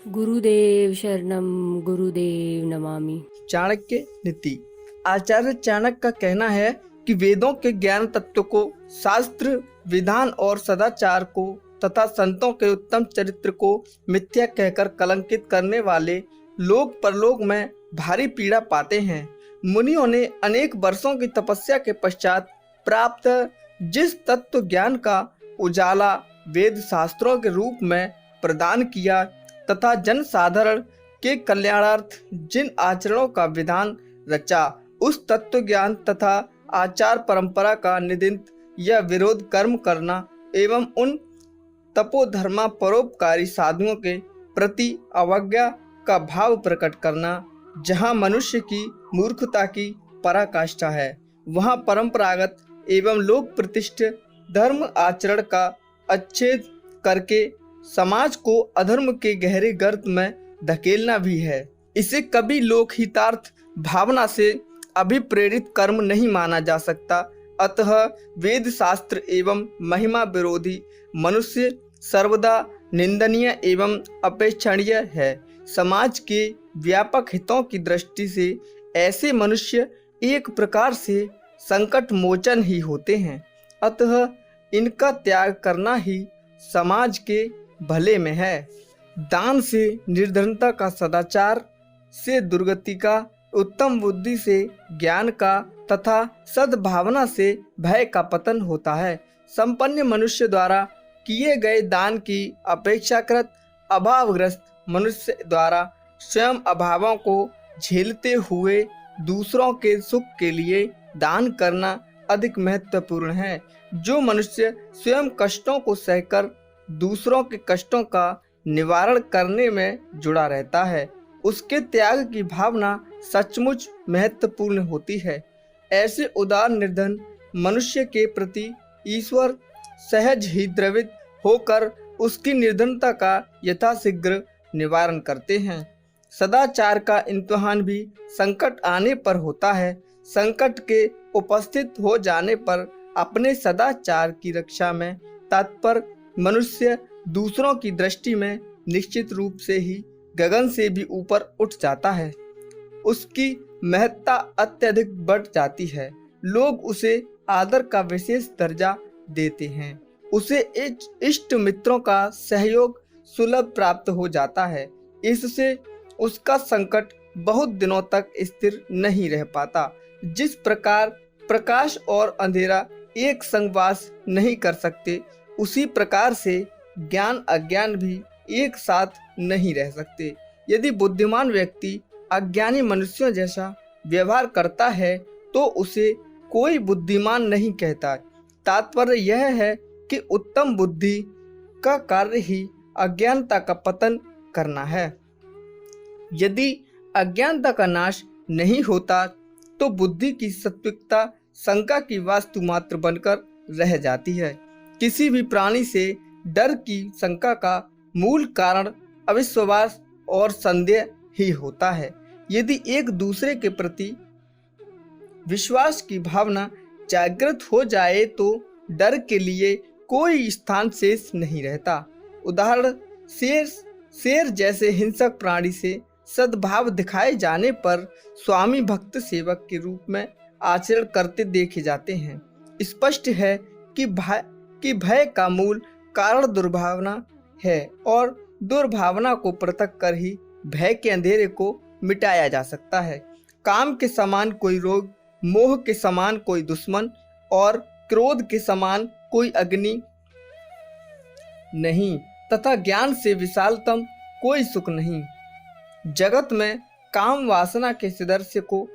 गुरुदेव शरणम गुरुदेव नमामि। चाणक्य नीति। आचार्य चाणक्य का कहना है कि वेदों के ज्ञान तत्व को, शास्त्र विधान और सदाचार को तथा संतों के उत्तम चरित्र को मिथ्या कहकर कलंकित करने वाले लोग परलोक में भारी पीड़ा पाते हैं। मुनियों ने अनेक वर्षों की तपस्या के पश्चात प्राप्त जिस तत्व ज्ञान का उजाला वेद शास्त्रों के रूप में प्रदान किया तथा जन साधारण के कल्याणार्थ जिन आचरणों का विधान रचा, उस तत्व ज्ञान तथा आचार परंपरा का निदित या विरोध कर्म करना एवं उन तपोधर्मा परोपकारी साधुओं के प्रति अवज्ञा का भाव प्रकट करना, जहाँ मनुष्य की मूर्खता की पराकाष्ठा है, वहाँ परंपरागत एवं लोक प्रतिष्ठित धर्म आचरण का अच्छेद करके समाज को अधर्म के गहरे गर्त में धकेलना भी है। इसे कभी लोकहितार्थ भावना से अभिप्रेरित कर्म नहीं माना जा सकता। अतः वेद शास्त्र एवं महिमा विरोधी मनुष्य सर्वदा निंदनीय एवं अपेक्षणीय है। समाज के व्यापक हितों की दृष्टि से ऐसे मनुष्य एक प्रकार से संकट मोचन ही होते हैं। अतः इनका त्याग करना ही समाज के भले में है। दान से निर्धनता का, सदाचार से दुर्गति का, उत्तम बुद्धि से ज्ञान का तथा सद्भावना से भय का पतन होता है। संपन्न मनुष्य द्वारा किए गए दान की अपेक्षाकृत अभावग्रस्त मनुष्य द्वारा स्वयं अभावों को झेलते हुए दूसरों के सुख के लिए दान करना अधिक महत्वपूर्ण है। जो मनुष्य स्वयं कष्टों को सहकर दूसरों के कष्टों का निवारण करने में जुड़ा रहता है, उसके त्याग की भावना सचमुच महत्वपूर्ण होती है। ऐसे उदार निर्धन मनुष्य के प्रति ईश्वर सहज ही द्रवित होकर उसकी निर्धनता का यथाशीघ्र निवारण करते हैं। सदाचार का इम्तिहान भी संकट आने पर होता है। संकट के उपस्थित हो जाने पर अपने सदाचार की रक्षा में तत्पर मनुष्य दूसरों की दृष्टि में निश्चित रूप से ही गगन से भी ऊपर उठ जाता है। उसकी महत्ता अत्यधिक बढ़ जाती है। लोग उसे आदर का विशेष दर्जा देते हैं। उसे इष्ट मित्रों का सहयोग सुलभ प्राप्त हो जाता है। इससे उसका संकट बहुत दिनों तक स्थिर नहीं रह पाता। जिस प्रकार प्रकाश और अंधेरा एक संग वास नहीं कर सकते, उसी प्रकार से ज्ञान अज्ञान भी एक साथ नहीं रह सकते। यदि बुद्धिमान व्यक्ति अज्ञानी मनुष्यों जैसा व्यवहार करता है तो उसे कोई बुद्धिमान नहीं कहता। तात्पर्य यह है कि उत्तम बुद्धि का कार्य ही अज्ञानता का पतन करना है। यदि अज्ञानता का नाश नहीं होता तो बुद्धि की सात्विकता शंका की वास्तु मात्र बनकर रह जाती है। किसी भी प्राणी से डर की शंका का मूल कारण अविश्वास और संदेह ही होता है। यदि एक दूसरे के प्रति विश्वास की भावना जागृत हो जाए तो डर के लिए कोई स्थान शेष नहीं रहता। उदाहरण, शेर जैसे हिंसक प्राणी से सद्भाव दिखाए जाने पर स्वामी भक्त सेवक के रूप में आचरण करते देखे जाते हैं। स्पष्ट है कि भय का मूल कारण दुर्भावना है और दुर्भावना को पृथक कर ही भय के अंधेरे को मिटाया जा सकता है। काम के समान कोई रोग, मोह के समान कोई दुश्मन और क्रोध के समान कोई अग्नि नहीं तथा ज्ञान से विशालतम कोई सुख नहीं। जगत में काम वासना के सदृश को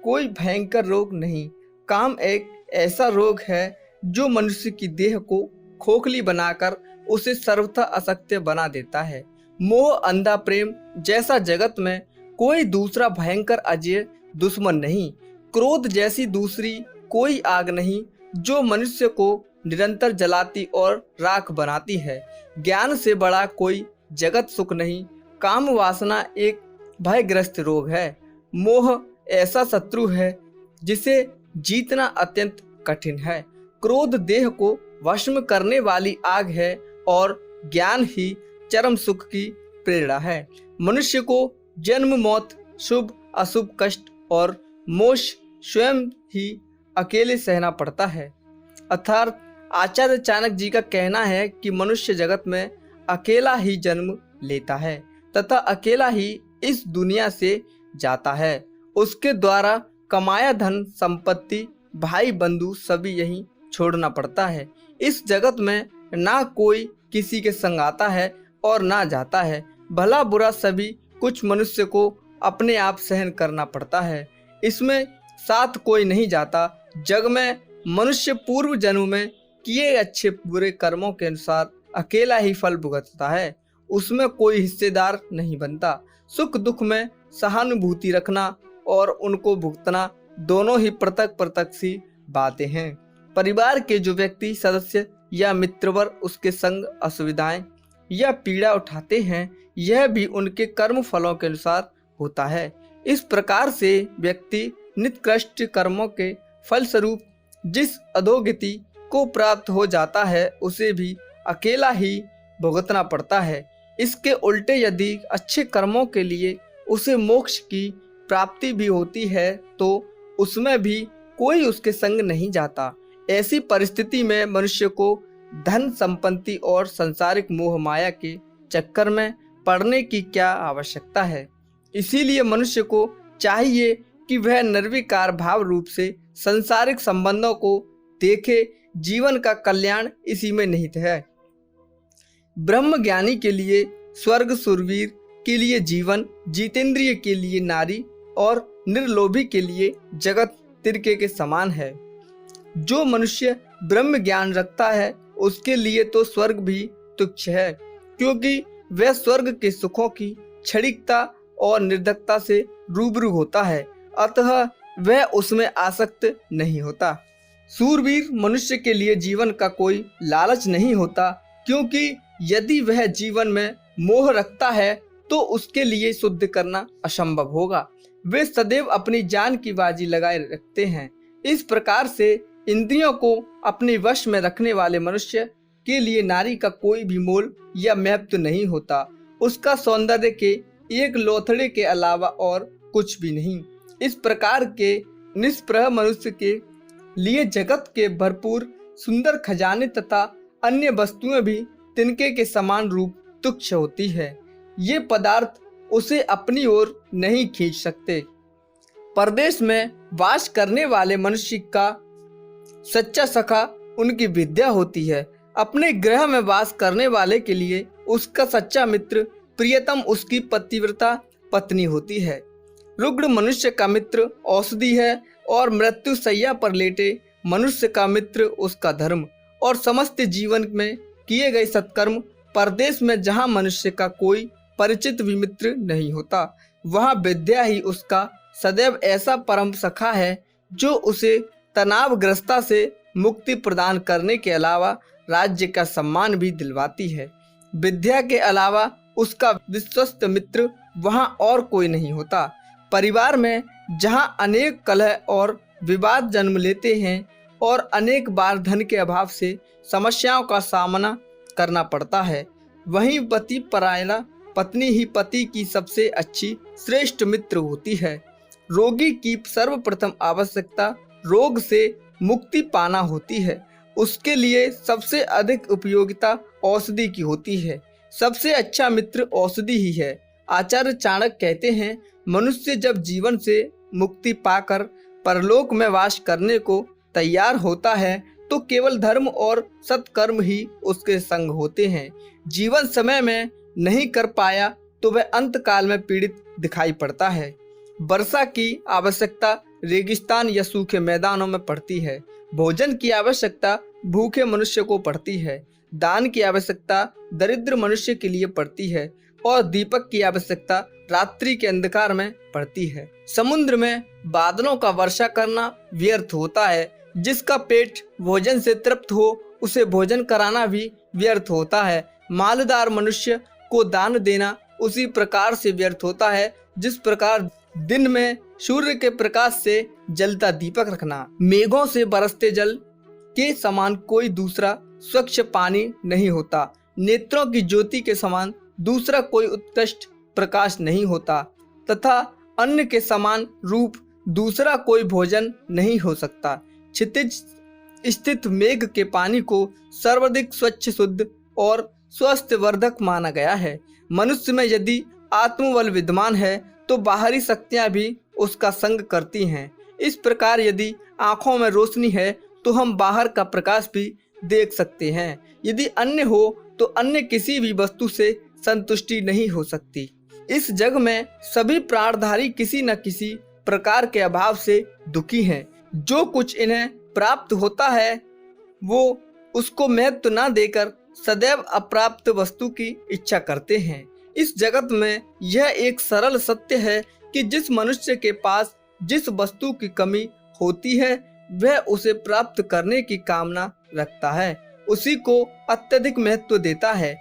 कोई भयंकर रोग नहीं। काम एक ऐसा रोग है जो मनुष्य की देह को खोखली बनाकर उसे सर्वथा अशक्त बना देता है। मोह, अंधा प्रेम जैसा जगत में कोई दूसरा भयंकर अजय दुश्मन नहीं। क्रोध जैसी दूसरी कोई आग नहीं जो मनुष्य को निरंतर जलाती और राख बनाती है। ज्ञान से बड़ा कोई जगत सुख नहीं। काम वासना एक भयग्रस्त रोग है। मोह ऐसा शत्रु है जिसे जीतना अत्यंत कठिन है। क्रोध देह को वश में करने वाली आग है और ज्ञान ही चरम सुख की प्रेरणा है। मनुष्य को जन्म, मौत, शुभ अशुभ, कष्ट और मोक्ष स्वयं ही अकेले सहना पड़ता है। अर्थात आचार्य चाणक्य जी का कहना है कि मनुष्य जगत में अकेला ही जन्म लेता है तथा अकेला ही इस दुनिया से जाता है। उसके द्वारा कमाया धन, संपत्ति, भाई बंधु सभी यहीं छोड़ना पड़ता है। इस जगत में ना कोई किसी के संग आता है और ना जाता है। भला बुरा सभी कुछ मनुष्य को अपने आप सहन करना पड़ता है। इसमें साथ कोई नहीं जाता। जग में मनुष्य पूर्व जन्म में किए अच्छे बुरे कर्मों के अनुसार अकेला ही फल भुगतता है। उसमें कोई हिस्सेदार नहीं बनता। सुख दुख में सहानुभूति रखना और उनको भुगतना दोनों ही पृथक पृथक सी बातें हैं। परिवार के जो व्यक्ति सदस्य या मित्रवर उसके संग असुविधाएं या पीड़ा उठाते हैं, यह भी उनके कर्म फलों के अनुसार होता है। इस प्रकार से व्यक्ति निकृष्ट कर्मों के फलस्वरूप जिस अधोगति को प्राप्त हो जाता है, उसे भी अकेला ही भुगतना पड़ता है। इसके उल्टे यदि अच्छे कर्मों के लिए उसे मोक्ष की प्राप्ति भी होती है, तो उसमें भी कोई उसके संग नहीं जाता। ऐसी परिस्थिति में मनुष्य को धन, संपत्ति और सांसारिक मोह माया के चक्कर में पड़ने की क्या आवश्यकता है। इसीलिए मनुष्य को चाहिए कि वह निर्विकार भाव रूप से सांसारिक संबंधों को देखे। जीवन का कल्याण इसी में निहित है। ब्रह्म ज्ञानी के लिए स्वर्ग, सुरवीर के लिए जीवन, जितेंद्रिय के लिए नारी और निर्लोभी के लिए जगत तिरके के समान है। जो मनुष्य ब्रह्म ज्ञान रखता है उसके लिए तो स्वर्ग भी तुच्छ है, क्योंकि वह स्वर्ग के सुखों की क्षणिकता और निर्धकता से रूबरू होता है, अतः वह उसमें आसक्त नहीं होता। सूरवीर मनुष्य के लिए जीवन का कोई लालच नहीं होता, क्योंकि यदि वह जीवन में मोह रखता है तो उसके लिए शुद्ध करना असंभव होगा। वे सदैव अपनी जान की बाजी लगाए रखते हैं। इस प्रकार से इंद्रियों को अपने वश में रखने वाले मनुष्य के लिए नारी का कोई भी मोल या महत्व नहीं होता। उसका सौंदर्य के एक लोथड़े के अलावा और कुछ भी नहीं। इस प्रकार के निष्प्रह मनुष्य के लिए जगत के भरपूर सुंदर खजाने तथा अन्य वस्तुएं भी तिनके के समान रूप तुच्छ होती है। ये पदार्थ उसे अपनी ओर नहीं खींच सकते। परदेश में वास करने वाले मनुष्य का सच्चा सखा उनकी विद्या होती है। अपने गृह में वास करने वाले के लिए उसका सच्चा मित्र, प्रियतम उसकी पतिव्रता पत्नी होती है। रुग्ण मनुष्य का मित्र औषधि है और मृत्यु शैया पर लेटे मनुष्य का मित्र उसका धर्म और समस्त जीवन में किए गए सत्कर्म। परदेश में जहाँ मनुष्य का कोई परिचित भी मित्र नहीं होता, वहाँ विद्या ही उसका सदैव ऐसा परम सखा है जो उसे तनावग्रस्ता से मुक्ति प्रदान करने के अलावा राज्य का सम्मान भी दिलवाती है। विद्या के अलावा उसका विश्वस्त मित्र वहाँ और कोई नहीं होता। परिवार में जहाँ अनेक कलह और विवाद जन्म लेते हैं और अनेक बार धन के अभाव से समस्याओं का सामना करना पड़ता है, वहीं पति परायणा पत्नी ही पति की सबसे अच्छी श्रेष्ठ मित्र होती है। रोगी की सर्वप्रथम आवश्यकता रोग से मुक्ति पाना होती है। उसके लिए सबसे अधिक उपयोगिता औषधि की होती है। सबसे अच्छा मित्र औषधि ही है। आचार्य चाणक्य कहते हैं, मनुष्य जब जीवन से मुक्ति पाकर परलोक में वास करने को तैयार होता है तो केवल धर्म और सत्कर्म ही उसके संग होते हैं। जीवन समय में नहीं कर पाया तो वह अंत काल में पीड़ित दिखाई पड़ता है। वर्षा की आवश्यकता रेगिस्तान या सूखे मैदानों में पड़ती है। भोजन की आवश्यकता भूखे मनुष्य को पड़ती है। दान की आवश्यकता दरिद्र मनुष्य के लिए पड़ती है और दीपक की आवश्यकता रात्रि के अंधकार में पड़ती है। समुद्र में बादलों का वर्षा करना व्यर्थ होता है। जिसका पेट भोजन से तृप्त हो उसे भोजन कराना भी व्यर्थ होता है। मालदार मनुष्य को दान देना उसी प्रकार से व्यर्थ होता है जिस प्रकार दिन में सूर्य के प्रकाश से जलता दीपक रखना। मेघों से बरसते जल के समान कोई दूसरा स्वच्छ पानी नहीं होता। नेत्रों की ज्योति के समान दूसरा कोई उत्कृष्ट प्रकाश नहीं होता तथा अन्न के समान रूप दूसरा कोई भोजन नहीं हो सकता। क्षितिज स्थित मेघ के पानी को सर्वाधिक स्वच्छ, शुद्ध और स्वास्थ्यवर्धक माना गया है। मनुष्य में यदि आत्मबल विद्यमान है तो बाहरी शक्तियां भी उसका संग करती हैं। इस प्रकार यदि आंखों में रोशनी है तो हम बाहर का प्रकाश भी देख सकते हैं। यदि अन्य हो तो अन्य किसी भी वस्तु से संतुष्टि नहीं हो सकती। इस जग में सभी प्राणधारी किसी न किसी प्रकार के अभाव से दुखी हैं। जो कुछ इन्हें प्राप्त होता है वो उसको महत्व न देकर सदैव अप्राप्त वस्तु की इच्छा करते हैं। इस जगत में यह एक सरल सत्य है कि जिस मनुष्य के पास जिस वस्तु की कमी होती है वह उसे प्राप्त करने की कामना रखता है, उसी को अत्यधिक महत्व देता है।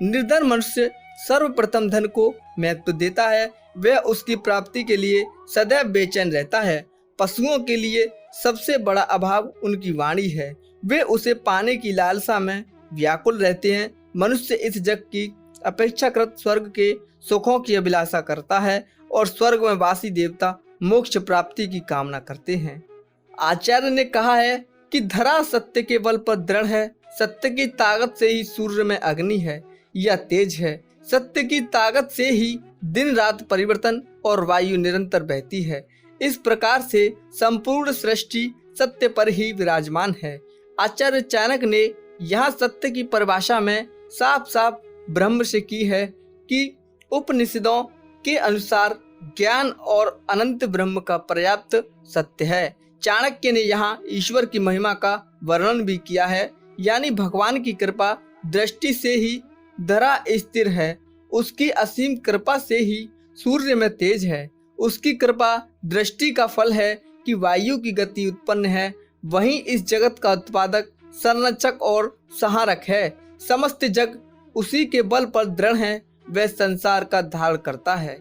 निर्धन मनुष्य सर्वप्रथम धन को महत्व देता है, वह उसकी प्राप्ति के लिए सदैव बेचैन रहता है। पशुओं के लिए सबसे बड़ा अभाव उनकी वाणी है, वे उसे पाने की लालसा में व्याकुल रहते हैं। मनुष्य इस जग की अपेक्षाकृत स्वर्ग के सुखों की अभिलाषा करता है और स्वर्ग में वासी देवता मोक्ष प्राप्ति की कामना करते हैं। आचार्य ने कहा है कि धरा सत्य के बल पर दृढ़ है, सत्य की ताकत से ही सूर्य में अग्नि है या तेज है, सत्य की ताकत से ही दिन रात परिवर्तन और वायु निरंतर बहती है। इस प्रकार से संपूर्ण सृष्टि सत्य पर ही विराजमान है। आचार्य चाणक्य ने यहाँ सत्य की परिभाषा में साफ साफ ब्रह्म से की है कि उपनिषदों के अनुसार ज्ञान और अनंत ब्रह्म का पर्याप्त सत्य है। चाणक्य ने यहाँ ईश्वर की महिमा का वर्णन भी किया है, यानी भगवान की कृपा दृष्टि से ही धरा स्थिर है, उसकी असीम कृपा से ही सूर्य में तेज है, उसकी कृपा दृष्टि का फल है कि वायु की गति उत्पन्न है, वहीं इस जगत का उत्पादक, संरक्षक और संहारक है। समस्त जग उसी के बल पर दृढ़ है, वह संसार का धारण करता है।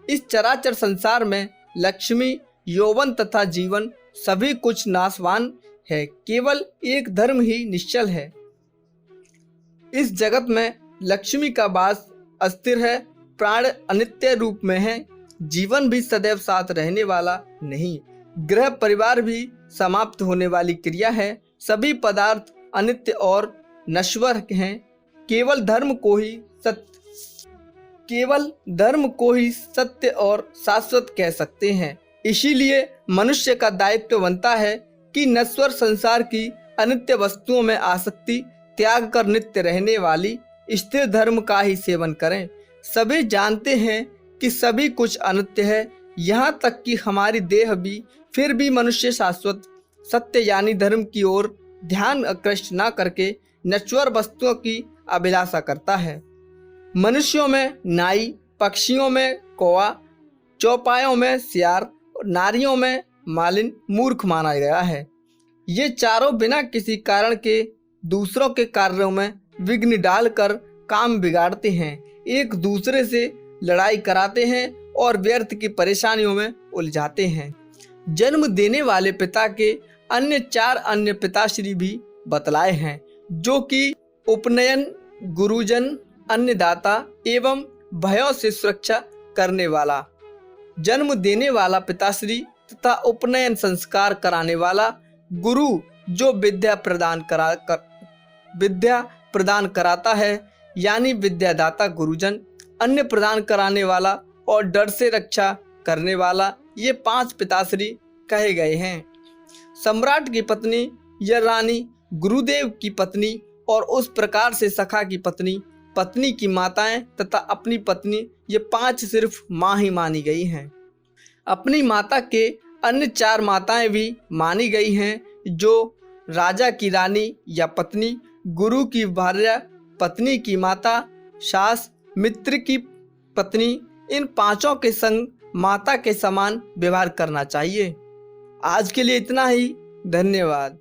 इस चराचर संसार में लक्ष्मी, यौवन तथा जीवन सभी कुछ नाशवान है, केवल एक धर्म ही निश्चल है। इस जगत में लक्ष्मी का वास अस्थिर है, प्राण अनित्य रूप में है, जीवन भी सदैव साथ रहने वाला नहीं, गृह परिवार भी समाप्त होने वाली क्रिया है, सभी पदार्थ अनित्य और नश्वर हैं, केवल धर्म को ही सत्य और शाश्वत कह सकते हैं। इसीलिए मनुष्य का दायित्व बनता है कि नश्वर संसार की अनित्य वस्तुओं में आसक्ति त्याग कर नित्य रहने वाली स्थिर धर्म का ही सेवन करें। सभी जानते हैं कि सभी कुछ अनित्य है, यहाँ तक कि हमारी देह भी, फिर भी मनुष्य शाश्वत सत्य यानी धर्म की ओर ध्यान आकृष्ट न करके नश्वर वस्तुओं की अभिलाषा करता है। मनुष्यों में नाई, पक्षियों में कौवा, चौपायों में सियार, नारियों में मालिन मूर्ख माना गया है। ये चारों बिना किसी कारण के दूसरों के कार्यों में विघ्न डालकर काम बिगाड़ते हैं, एक दूसरे से लड़ाई कराते हैं और व्यर्थ की परेशानियों में उलझाते हैं। जन्म देने वाले पिता के अन्य चार अन्य पिताश्री भी बतलाए हैं, जो कि उपनयन, गुरुजन, अन्नदाता एवं भयों से सुरक्षा करने वाला। जन्म देने वाला पिताश्री तथा उपनयन संस्कार कराने वाला, गुरु जो विद्या प्रदान कराता है यानी विद्यादाता गुरुजन, अन्न प्रदान कराने वाला और डर से रक्षा करने वाला, ये 5 पिताश्री कहे गए हैं। सम्राट की पत्नी या रानी, गुरुदेव की पत्नी और उस प्रकार से सखा की पत्नी, पत्नी की माताएं तथा अपनी पत्नी, ये 5 सिर्फ माँ ही मानी गई हैं। अपनी माता के अन्य 4 माताएं भी मानी गई हैं, जो राजा की रानी या पत्नी, गुरु की भार्या, पत्नी की माता, सास, मित्र की पत्नी, इन 5 के संग माता के समान व्यवहार करना चाहिए। आज के लिए इतना ही, धन्यवाद।